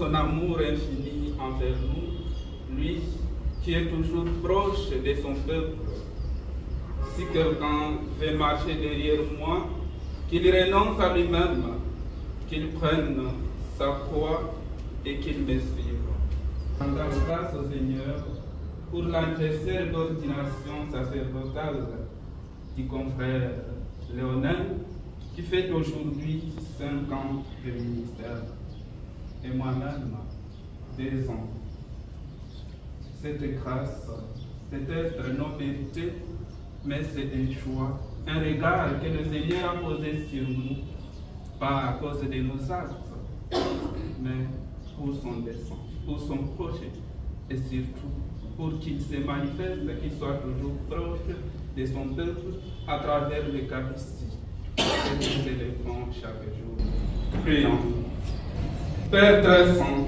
son amour infini envers nous, lui qui est toujours proche de son peuple. Si quelqu'un veut marcher derrière moi, qu'il renonce à lui-même, qu'il prenne sa croix et qu'il me suive. Rendons grâce au Seigneur pour l'intercession d'ordination sacerdotale du confrère Léonel, qui fait aujourd'hui 5 ans de ministère, et moi-même 2 ans. Cette grâce peut être non méritée, mais c'est un choix, un regard que le Seigneur a posé sur nous, pas à cause de nos actes, mais pour son dessein, pour son projet, et surtout pour qu'il se manifeste, qu'il soit toujours proche de son peuple à travers l'Eucharistie que nous célébrons chaque jour. Prions. Père très saint,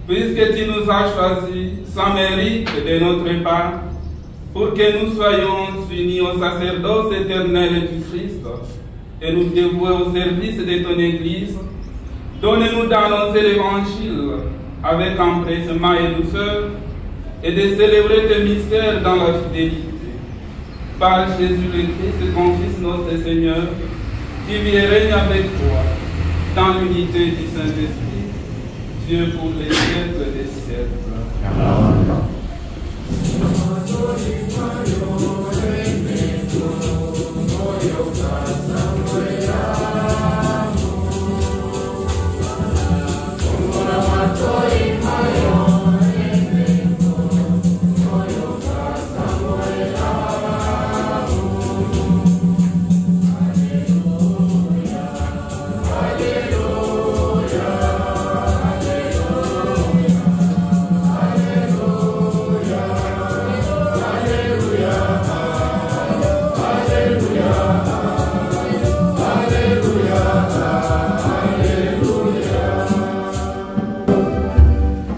puisque tu nous as choisis sans mérite de notre part, pour que nous soyons unis au sacerdoce éternel du Christ et nous dévouer au service de ton Église, donne-nous d'annoncer l'Évangile avec empressement et douceur et de célébrer tes mystères dans la fidélité. Par Jésus le Christ, ton Fils notre Seigneur, qui vit et règne avec toi dans l'unité du Saint-Esprit, Dieu pour les siècles des siècles. Amen.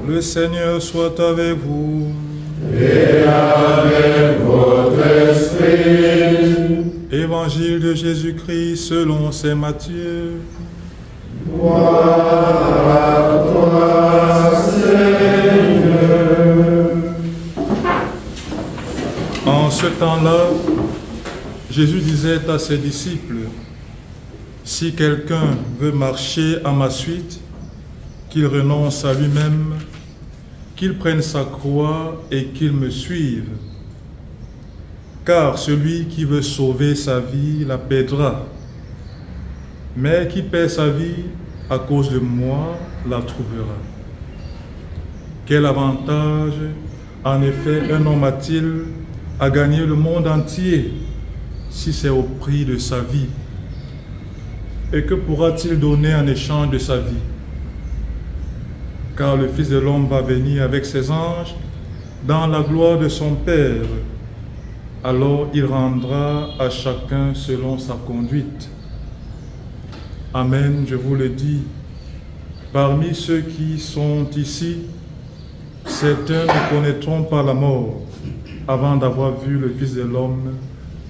Le Seigneur soit avec vous. Et avec votre esprit. Évangile de Jésus-Christ selon saint Matthieu. Gloire à toi, Seigneur. En ce temps-là, Jésus disait à ses disciples, « Si quelqu'un veut marcher à ma suite, qu'il renonce à lui-même, qu'il prenne sa croix et qu'il me suive. Car celui qui veut sauver sa vie la perdra, mais qui perd sa vie à cause de moi la trouvera. Quel avantage, en effet, un homme a-t-il à gagner le monde entier si c'est au prix de sa vie? Et que pourra-t-il donner en échange de sa vie? Car le Fils de l'homme va venir avec ses anges dans la gloire de son Père. Alors il rendra à chacun selon sa conduite. Amen, je vous le dis, parmi ceux qui sont ici, certains ne connaîtront pas la mort avant d'avoir vu le Fils de l'homme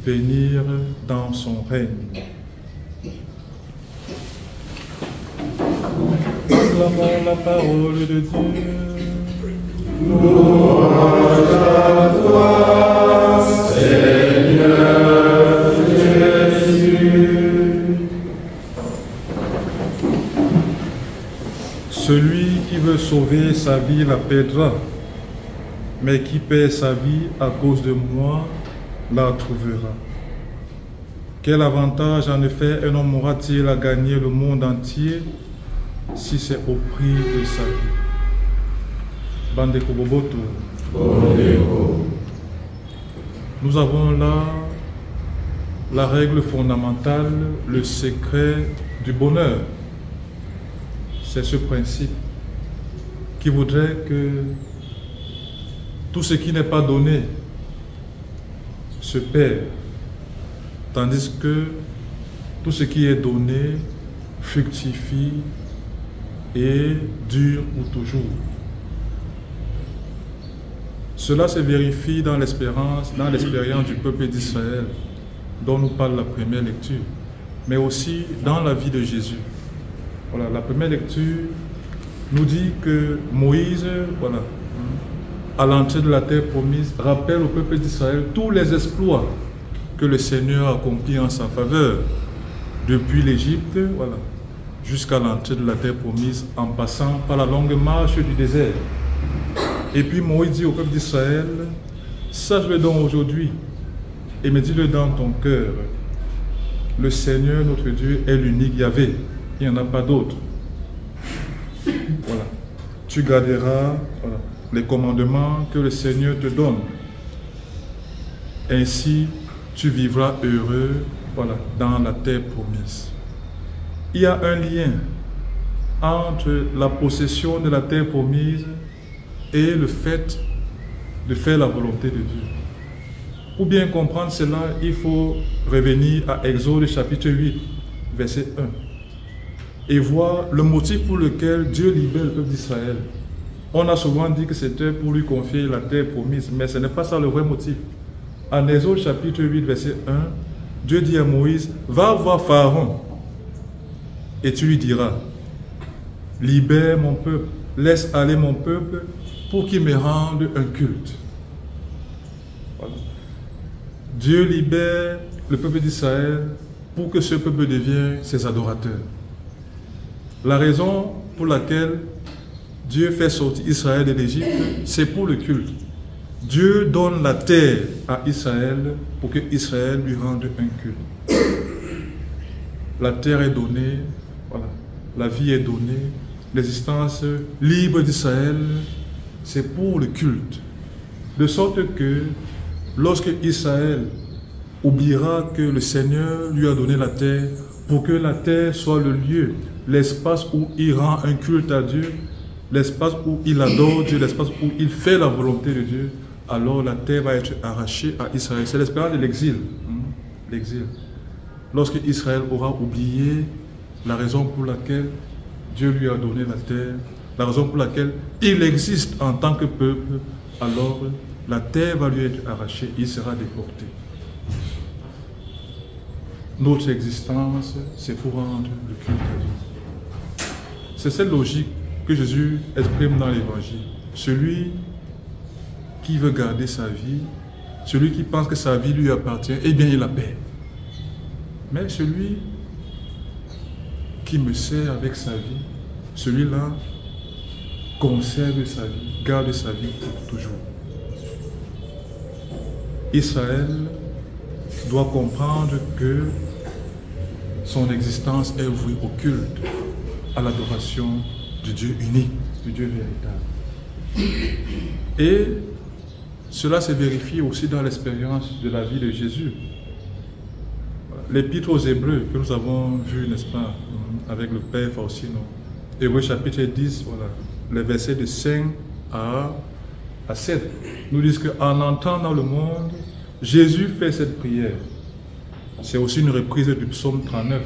venir dans son règne. Acclamons la parole de Dieu. Louange à toi, Seigneur Jésus. Celui qui veut sauver sa vie la perdra, mais qui perd sa vie à cause de moi la trouvera. Quel avantage en effet un homme aura-t-il à gagner le monde entier si c'est au prix de sa vie? Bandeko Boboto. Nous avons là la règle fondamentale, le secret du bonheur. C'est ce principe qui voudrait que tout ce qui n'est pas donné se perd, tandis que tout ce qui est donné fructifie et dure pour toujours. Cela se vérifie dans l'expérience du peuple d'Israël, dont nous parle la première lecture, mais aussi dans la vie de Jésus. Voilà, la première lecture nous dit que Moïse, voilà, à l'entrée de la terre promise, rappelle au peuple d'Israël tous les exploits que le Seigneur a accomplis en sa faveur, depuis l'Égypte, voilà, jusqu'à l'entrée de la terre promise, en passant par la longue marche du désert. Et puis Moïse dit au peuple d'Israël, sache-le donc aujourd'hui, et me dis-le dans ton cœur, le Seigneur notre Dieu est l'unique Yahvé, il n'y en a pas d'autre. Voilà. Tu garderas, voilà, les commandements que le Seigneur te donne. Ainsi, tu vivras heureux, voilà, dans la terre promise. Il y a un lien entre la possession de la terre promise et le fait de faire la volonté de Dieu. Pour bien comprendre cela, il faut revenir à Exode chapitre 8, verset 1. Et voir le motif pour lequel Dieu libère le peuple d'Israël. On a souvent dit que c'était pour lui confier la terre promise, mais ce n'est pas ça le vrai motif. En Exode chapitre 8, verset 1, Dieu dit à Moïse, va voir Pharaon et tu lui diras, libère mon peuple, laisse aller mon peuple pour qu'il me rende un culte. Voilà. Dieu libère le peuple d'Israël pour que ce peuple devienne ses adorateurs. La raison pour laquelle Dieu fait sortir Israël de l'Égypte, c'est pour le culte. Dieu donne la terre à Israël pour que Israël lui rende un culte. La terre est donnée, voilà, la vie est donnée, l'existence libre d'Israël, c'est pour le culte. De sorte que lorsque Israël oubliera que le Seigneur lui a donné la terre, pour que la terre soit le lieu, l'espace où il rend un culte à Dieu, l'espace où il adore Dieu, l'espace où il fait la volonté de Dieu, alors la terre va être arrachée à Israël. C'est l'espérance de l'exil. L'exil. Lorsque Israël aura oublié la raison pour laquelle Dieu lui a donné la terre, la raison pour laquelle il existe en tant que peuple, alors la terre va lui être arrachée, il sera déporté. Notre existence, c'est pour rendre le culte à Dieu. C'est cette logique que Jésus exprime dans l'Évangile. Celui qui veut garder sa vie, celui qui pense que sa vie lui appartient, eh bien il la perd. Mais celui qui me sert avec sa vie, celui-là conserve sa vie, garde sa vie pour toujours. Israël doit comprendre que son existence est vouée au culte, à l'adoration du Dieu unique, du Dieu véritable. Et cela s'est vérifié aussi dans l'expérience de la vie de Jésus. L'Épître aux Hébreux que nous avons vu, n'est-ce pas, avec le Père Faustino. Hébreux chapitre 10, voilà, les versets de 5 à 7, nous disent qu'en entrant dans le monde, Jésus fait cette prière. C'est aussi une reprise du psaume 39,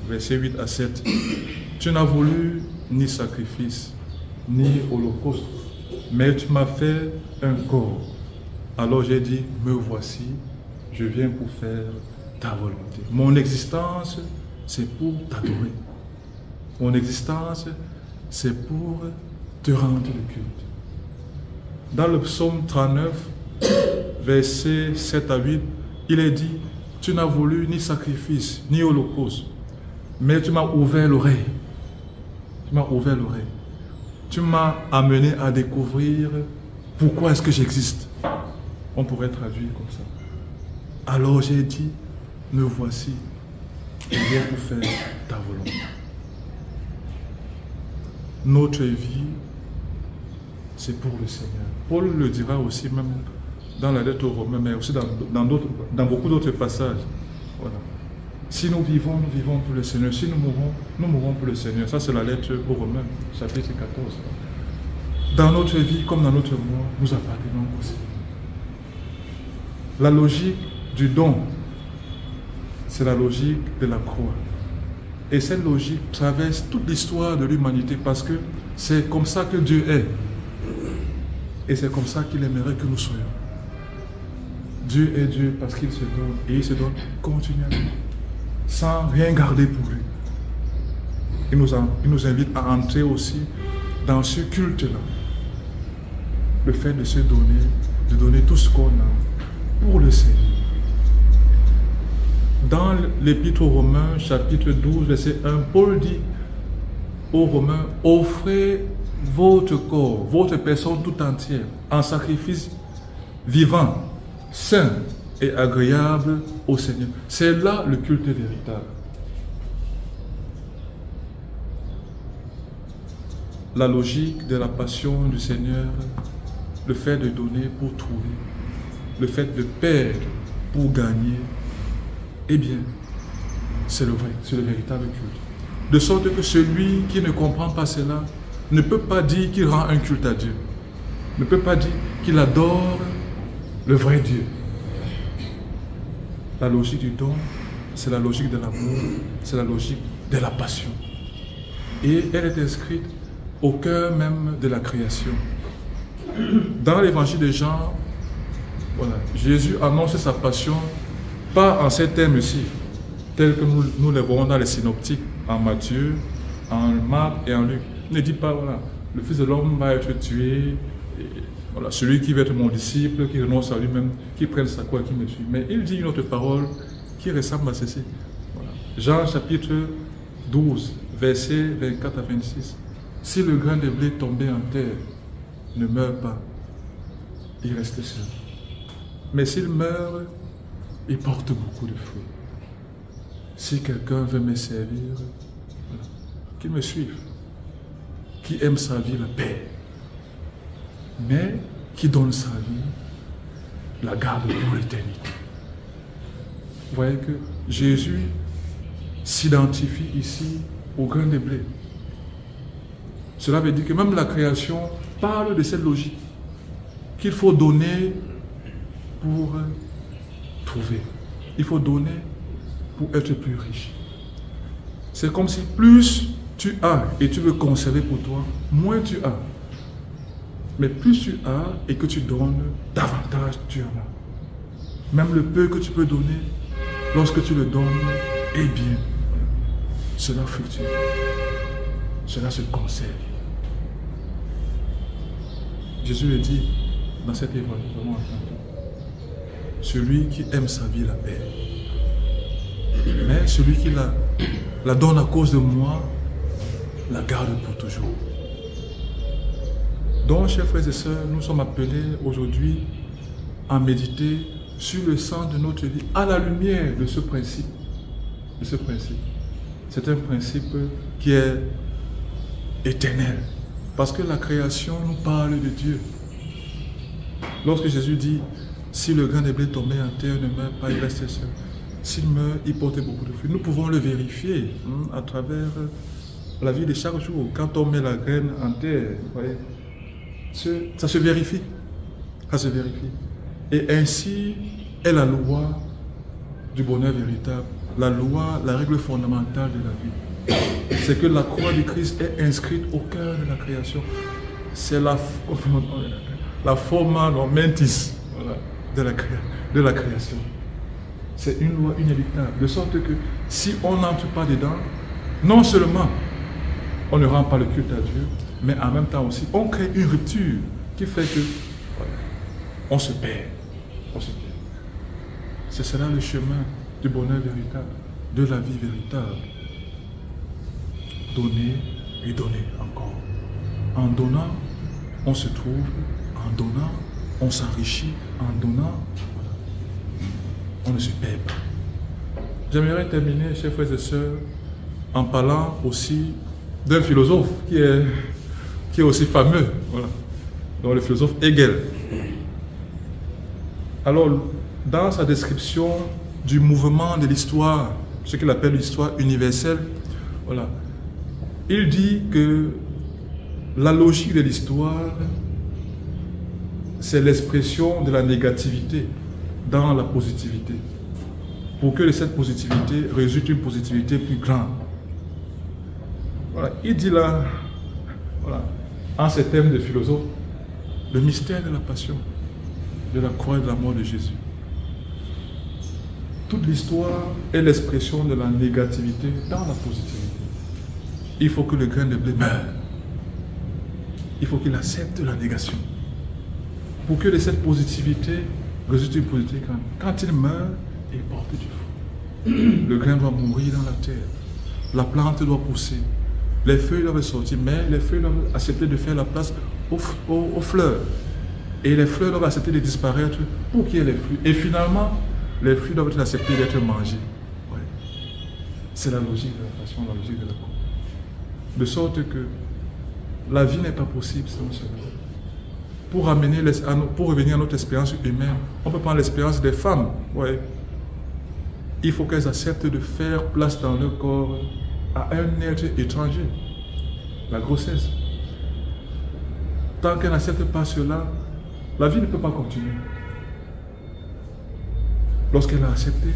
versets 8 à 7. Tu n'as voulu ni sacrifice, ni holocauste, mais tu m'as fait un corps. Alors j'ai dit, me voici, je viens pour faire ta volonté. Mon existence, c'est pour t'adorer. Mon existence, c'est pour te rendre le culte. Dans le psaume 39, versets 7 à 8, il est dit, tu n'as voulu ni sacrifice, ni holocauste, mais tu m'as ouvert l'oreille. Tu m'as ouvert l'oreille. Tu m'as amené à découvrir pourquoi est-ce que j'existe. On pourrait traduire comme ça. Alors j'ai dit, me voici, je viens pour faire ta volonté. Notre vie, c'est pour le Seigneur. Paul le dira aussi même dans la lettre aux Romains, mais aussi dans beaucoup d'autres passages. Voilà. Si nous vivons pour le Seigneur. Si nous mourrons pour le Seigneur. Ça, c'est la lettre aux Romains, chapitre 14. Dans notre vie, comme dans notre mort, nous appartenons au Seigneur. La logique du don, c'est la logique de la croix. Et cette logique traverse toute l'histoire de l'humanité parce que c'est comme ça que Dieu est. Et c'est comme ça qu'il aimerait que nous soyons. Dieu est Dieu parce qu'il se donne et il se donne continuellement, sans rien garder pour lui. Il nous invite à entrer aussi dans ce culte-là, le fait de se donner, de donner tout ce qu'on a pour le Seigneur. Dans l'Épître aux Romains, chapitre 12, verset 1, Paul dit aux Romains, offrez votre corps, votre personne tout entière, en sacrifice vivant, saint et agréable au Seigneur. C'est là le culte véritable. La logique de la passion du Seigneur, le fait de donner pour trouver, le fait de perdre pour gagner, eh bien, c'est le vrai, c'est le véritable culte. De sorte que celui qui ne comprend pas cela ne peut pas dire qu'il rend un culte à Dieu, ne peut pas dire qu'il adore le vrai Dieu. La logique du don, c'est la logique de l'amour, c'est la logique de la passion. Et elle est inscrite au cœur même de la création. Dans l'évangile de Jean, voilà, Jésus annonce sa passion, pas en ces termes-ci, tels que nous les voyons dans les synoptiques, en Matthieu, en Marc et en Luc. Il ne dit pas, voilà, le Fils de l'homme va être tué, et voilà, celui qui va être mon disciple, qui renonce à lui-même, qui prenne sa croix, qui me suit. Mais il dit une autre parole qui ressemble à ceci. Voilà. Jean chapitre 12, versets 24 à 26. Si le grain de blé tombé en terre ne meurt pas, il reste seul. Mais s'il meurt, il porte beaucoup de fruits. Si quelqu'un veut me servir, voilà, qu'il me suive. Qui aime sa vie, la paix. Mais qui donne sa vie, la garde pour l'éternité. Vous voyez que Jésus s'identifie ici au grain de blé. Cela veut dire que même la création parle de cette logique qu'il faut donner pour trouver. Il faut donner pour être plus riche. C'est comme si plus tu as et tu veux conserver pour toi, moins tu as. Mais plus tu as et que tu donnes, davantage tu en as. Même le peu que tu peux donner, lorsque tu le donnes, eh bien, cela fluctue. Cela se conserve. Jésus le dit dans cet évangile, celui qui aime sa vie la perd. Mais celui qui la donne à cause de moi, la garde pour toujours. Donc, chers frères et sœurs, nous sommes appelés aujourd'hui à méditer sur le sens de notre vie à la lumière de ce principe. C'est un principe qui est éternel. Parce que la création nous parle de Dieu. Lorsque Jésus dit, si le grain de blé tombé en terre ne meurt pas, il reste seul. S'il meurt, il porte beaucoup de fruits. Nous pouvons le vérifier à travers la vie de chaque jour. Quand on met la graine en terre, vous voyez, ça se vérifie. Ça se vérifie. Et ainsi est la loi du bonheur véritable. La loi, la règle fondamentale de la vie. C'est que la croix du Christ est inscrite au cœur de la création. C'est la forma mentis, voilà, de la création. C'est une loi inéluctable. De sorte que si on n'entre pas dedans, non seulement on ne rend pas le culte à Dieu, mais en même temps aussi, on crée une rupture qui fait que voilà, on se perd. On se perd. C'est cela le chemin du bonheur véritable, de la vie véritable. Donner et donner encore. En donnant, on se trouve. En donnant, on s'enrichit. En donnant, on ne se perd pas. J'aimerais terminer, chers frères et sœurs, en parlant aussi d'un philosophe qui est aussi fameux, voilà, donc le philosophe Hegel. Alors, dans sa description du mouvement de l'histoire, ce qu'il appelle l'histoire universelle, voilà, il dit que la logique de l'histoire, c'est l'expression de la négativité dans la positivité, pour que de cette positivité résulte une positivité plus grande. Voilà, il dit là, voilà, en ces termes de philosophe, le mystère de la passion, de la croix et de la mort de Jésus. Toute l'histoire est l'expression de la négativité dans la positivité. Il faut que le grain de blé meure. il faut qu'il accepte la négation. Pour que de cette positivité résulte une positivité quand il meurt, il porte du fruit. Le grain doit mourir dans la terre. La plante doit pousser. Les feuilles doivent sortir, mais les feuilles doivent accepter de faire la place aux fleurs. Et les fleurs doivent accepter de disparaître pour qu'il y ait les fruits. Et finalement, les fruits doivent être acceptés d'être mangés. Ouais. C'est la logique de la passion, la logique de la croix. De sorte que la vie n'est pas possible sans cela. Pour revenir à notre expérience humaine, on peut prendre l'expérience des femmes. Ouais. Il faut qu'elles acceptent de faire place dans leur corps à un être étranger, la grossesse. Tant qu'elles n'acceptent pas cela, la vie ne peut pas continuer. Lorsqu'elle a accepté,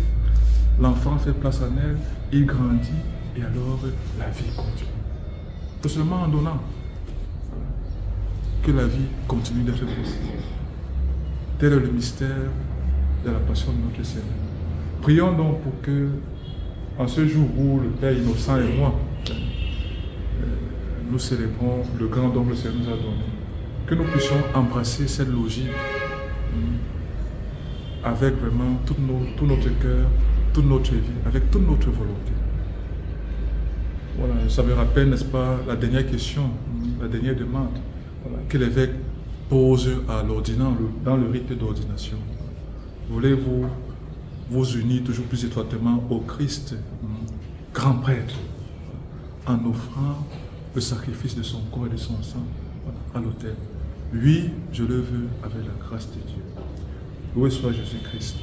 l'enfant fait place en elle, il grandit et alors la vie continue. C'est seulement en donnant que la vie continue d'être possible. Tel est le mystère de la passion de notre Seigneur. Prions donc pour que, en ce jour où le Père innocent et moi, nous célébrons le grand don que le Seigneur nous a donné, que nous puissions embrasser cette logique avec vraiment tout notre cœur, toute notre vie, avec toute notre volonté. Voilà, ça me rappelle, n'est-ce pas, la dernière question, la dernière demande, voilà, que l'évêque pose à l'ordinant, dans le rite d'ordination. Voulez-vous vous unir toujours plus étroitement au Christ, grand prêtre, en offrant le sacrifice de son corps et de son sang à l'autel? Oui, je le veux avec la grâce de Dieu. Loué soit Jésus-Christ.